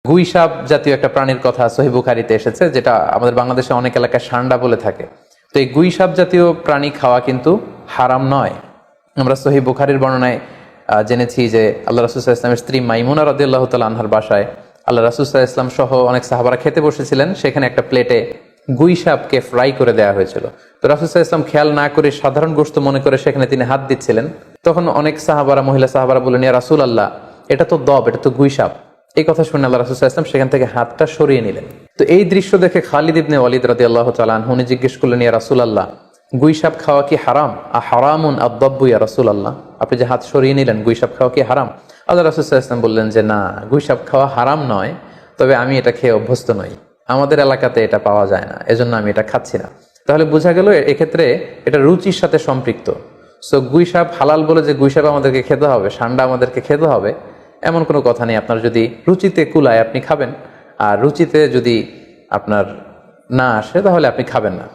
গুই সাপ জাতীয় একটা প্রাণীর কথা সহিহ বুখারীতে এসেছে, যেটা আমাদের বাংলাদেশে অনেক এলাকায় সান্ডা বলে থাকে। তো এই গুই সাপ জাতীয় প্রাণী খাওয়া কিন্তু হারাম নয়। আমরা সহিহ বুখারীর বর্ণনায় জেনেছি যে আল্লাহ রাসূল সাল্লাল্লাহু আলাইহি ওয়াসাল্লামের স্ত্রী মাইমুনা রাদিয়াল্লাহু তাআলা আনহার বাসায় আল্লাহ রাসূল সাল্লাল্লাহু আলাইহি ওয়াসাল্লাম সহ অনেক সাহাবারা খেতে বসেছিলেন। সেখানে একটা প্লেটে গুই সাপকে ফ্রাই করে দেওয়া হয়েছিল। তো রাসূল সাল্লাল্লাহু আলাইহি ওয়াসাল্লাম খেয়াল না করে সাধারণ গোশত মনে করে সেখানে তিনি হাত দিচ্ছিলেন। তখন অনেক সাহাবারা, মহিলা সাহাবারা বললেন, ইয়া রাসূলুল্লাহ, এটা তো দব, এটা তো গুই সাপ। এই কথা শুনে আল্লাহ রাসূল সাল্লাল্লাহু আলাইহি ওয়াসাল্লাম সেখান থেকে হাতটা সরিয়ে নিলেন। তো এই দৃশ্য দেখে খালিদ ইবনে ওয়ালিদ রাদিয়াল্লাহু তাআলা আনহু উনি জিজ্ঞেস করলেন, ইয়া রাসূলুল্লাহ, গুই সাপ খাওয়া কি হারাম? হারামুন আদ-দাব্বু ইয়া রাসূলুল্লাহ, আপনি যে হাত সরিয়ে নিলেন, গুই সাপ খাওয়া কি হারাম? আল্লাহ রাসূল সাল্লাল্লাহু আলাইহি ওয়াসাল্লাম বললেন যে না, গুই সাপ খাওয়া হারাম নয়, তবে আমি এটা খেয়ে অভ্যস্ত নই, আমাদের এলাকাতে এটা পাওয়া যায় না, এজন্য আমি এটা খাচ্ছি না। তাহলে বোঝা গেল এক্ষেত্রে এটা রুচির সাথে সম্পৃক্ত। সো গুই সাপ হালাল বলে যে গুই সাপ আমাদেরকে খেতে হবে, সান্ডা আমাদেরকে খেতে হবে, এমন কোনো কথা নেই। আপনার যদি রুচিতে কুলায় আপনি খাবেন, আর রুচিতে যদি আপনার না আসে তাহলে আপনি খাবেন না।